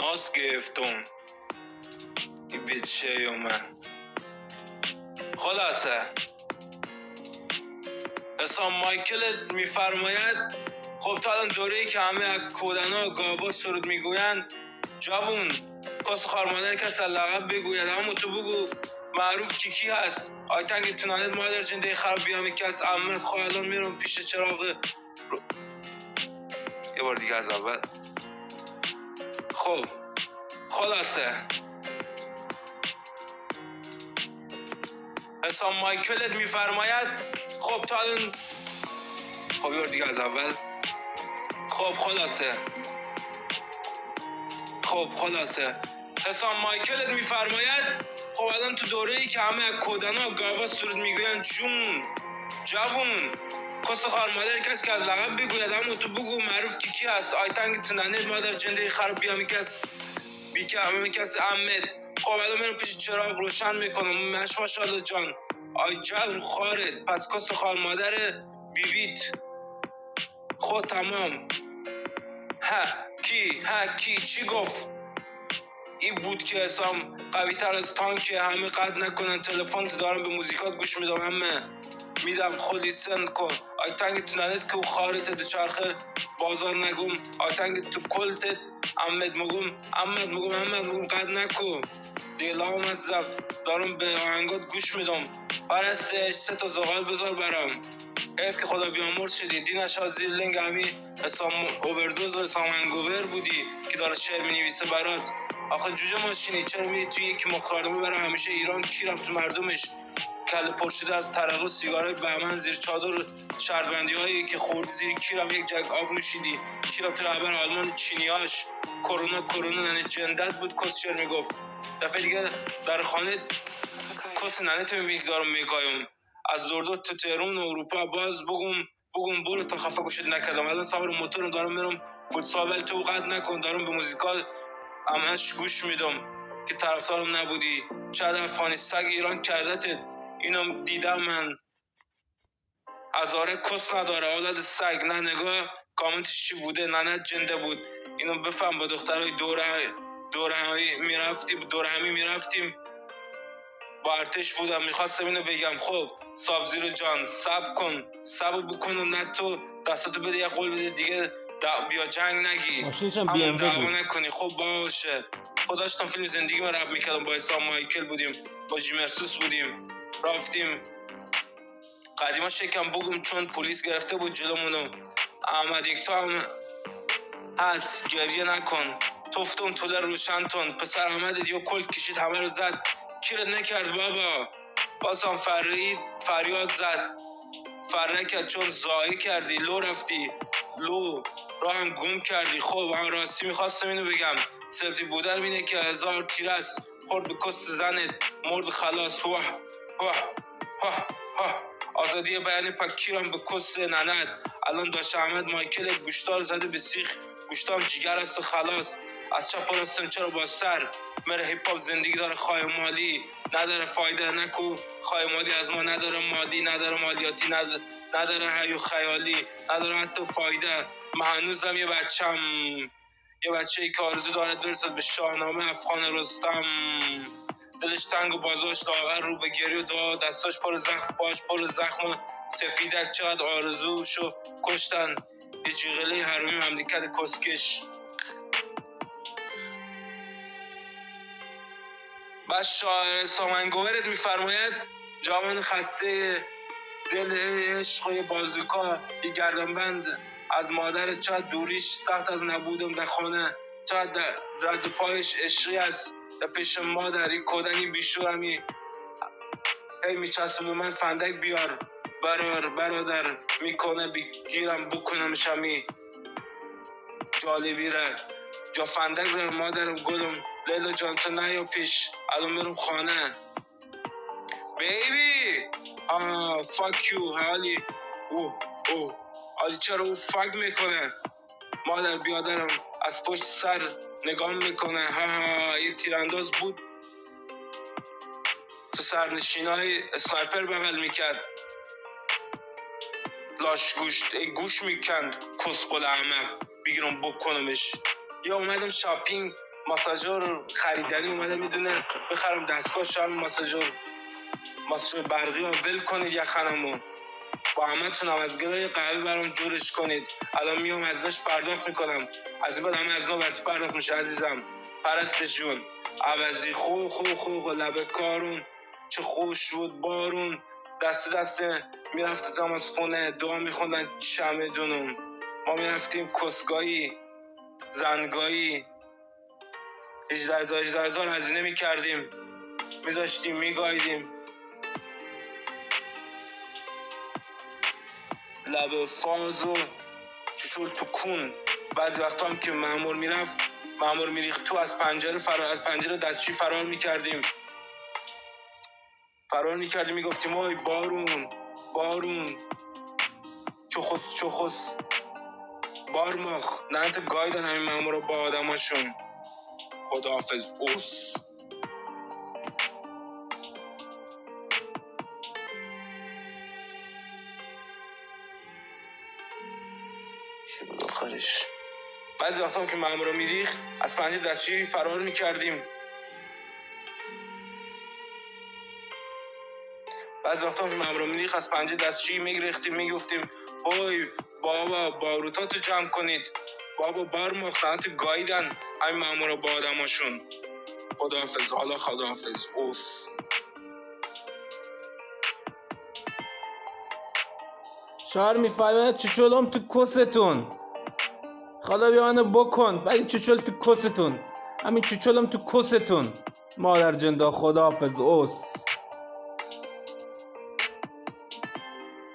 ناز گرفتم این بیچه من. خلاصه حسام مایکل میفرماید خب تا الان دوره‌ای که همه از کودنا گاوا سرود میگویند جوون کس خارمادر کس لقب بگوید همون تو بگو معروف کی هست آیتنگ تنانت مادر جنده خراب بیامی کس احمد خواه الان میرم پیش چراغ یه بار دیگه از اول. خب خلاصه حسام مایکلت میفرماید خب تا الان خب یه بار دیگه از اول. خب خلاصه حسام مایکلت میفرماید خب الان تو دوره‌ای که همه از کودنا گاوا سرود میگویند جوون کس خار مادر کسی که از لقب بگوید همون تو بگو معروف کی هست آیتنگ تنانه مادر جنده خراب بیامی کس بیکه همه کس احمد. خب الان میرم پیش چراغ روشن میکنم ماشاءالله جان آی جبر خارت پس کس خار مادر بیبیت خود تمام. کی چی گفت؟ این بود که حسام قوی تر از تانک همه قد نکنن تلفن تو دارم به موزیکات گوش میدم همه میدم خودی سن کن آیتنگ تو ننت که خارت دو چرخه بازار نگم آیتنگ تو کلتت احمد مگم قد نکن دیلام از زب دارم به آهنگات گوش میدم پرستش 3 تا زغال بذار برام حیف که خدا بیامرد شدی دینش ها زیر لنگ همی حسام اووردوز و حسام انگوور بودی که داره شعر مینویسه برات. آخه جوجه ماشینی چرا میری توی یک مخارمه برای همیشه ایران کی رفت تو مردمش کله پرشده از ترق و سیگارای بهمن زیر چادر شهروندی هایی که خوردی زیر کیرم یک جگ آب نوشیدی کی رفت تو رهبر آلمان چینیاش کرونا ننه جندت بود کس شعر میگفت دفعه دیگه در خانه کس ننه تو میبینی که دارم میگایم از دور تو تهران اروپا باز بگم برو تا خفه گوشت نکردم الان سوار موتورم دارم میرم فوتسال ولی تو قد نکن دارم به موزیکال همش گوش میدم که طرفدارم نبودی چقدر افغانی سگ ایران کردتت اینو دیدم من هزاره کس نداره اولاد سگ نه نگاه کامنتش چی بوده نه جنده بود اینو بفهم با دخترای دور همی میرفتیم با ارتش بودم میخواستم اینو بگم خب ساب زیرو جان صبر بکن و نه تو دستاتو بده یه قول بده دیگه بیا جنگ نگی همون دعوا نکنی خب باشه خب داشتم فیلم زندگی ما رب میکردم با حسام مایکل بودیم با جیمرسوس بودیم رفتیم قدیما شکم بگم چون پلیس گرفته بود جلومونو احمد یکتا هم هست گریه نکن تفتم طول روشن تون پسر احمد دیو کلت کشید همه رو زد کیرت نکرد بابا بازم فریاد زد فرنکت چون زایی کردی لو رفتی لو راهم گم کردی. خب هم راستی میخواستم اینو بگم سلفی بودن اینه که 1000 تیر است خورد به کست زنت مرد خلاص آزادی بیان پکیرم به کست ننت الان داشت احمد مایکل گوشتار زده به سیخ گوشتام جیگر است و خلاص از چپ راستم چرا با سر مره هیپ هاپ زندگی داره خواهی مالی نداره فایده نکو خواهی مالی از ما نداره مادی نداره مالیاتی نداره حیو خیالی نداره حتی فایده من هنوزم یه بچه‌ای که آرزو دارد برسد به شاهنامه افغان رستم دلش تنگ و بازاش لاغر رو به گریه و دعا دستاش پر زخم پاش پر زخم و سفیدک چقدر آرزوشو کشتن یه جیغله حرومی مملکت کسکش. بس شاعر سامنگوورت میفرماید جوان خسته دل عشق بازوکا یه گردنبند از مادر چقدر دوریش سخت از نبودم در خانه چقدر رد پایش عشقی است در پیش مادری کودنی بیشورمی هی میچسبه به من فندک بیار برادر میکنه بگیرم بکنم شمی جالبی ره یا فندک ره مادرم گلم لیلا جان تو نیا پیش الان میرم خانه بیبی فاک یو حالی حالی چرا او فاک میکنه مادر بیادرم از پشت سر نگاه میکنه یه تیرانداز بود تو سرنشینای اسنایپر بغل میکرد لاش گوش میکند کسقل احمق بگیرم بکنمش یا اومدم شاپینگ ماساژور خریدنی اومده میدونه بخرم دستگاه شرم ماساژور برقی ها ول کنید یخنمو با همتون هم از گلای قهوه برام جورش کنید. الان میام ازش پرداخت میکنم. از این بعد همه از نوبتی پرداخت میشه عزیزم. پرستش جون عوضی خو لبه کارون چه خوش بود بارون دست میرفت تماس خونه دعا میخوندن چمدونم. ما میرفتیم کسگایی زنگایی 18,000 هزینه میکردیم میذاشتیم میگایدیم لب فاز و چشول تو کون. بعضی وقتا هم که مأمور میریخت تو از پنجره دستشویی فرار میکردیم میگفتیم وای بارون چخص بارماخ ننت گایدن همین مأمورا با آدماشون. خداحافظ اوس. چی بود آخرش؟ بعضی وقتا هم که مأمورا میریخت از پنجره دستشویی فرار میکردیم. بعضی وقتا هم که مأمورا میریخت از پنجره دستشویی میگرفتیم میگفتیم وای بابا باروتاتو جمع کنید بابا بارماخ ننت گایدن همین مأمورا با آدماشون. خداحافظ. حالا خداحافظ اوف. شعر میفهمه چشولم تو کستون خدا بیانه بکن ولی چچل تو کستون همین چچلم تو کستون مادر جندا. خداحافظ اوس.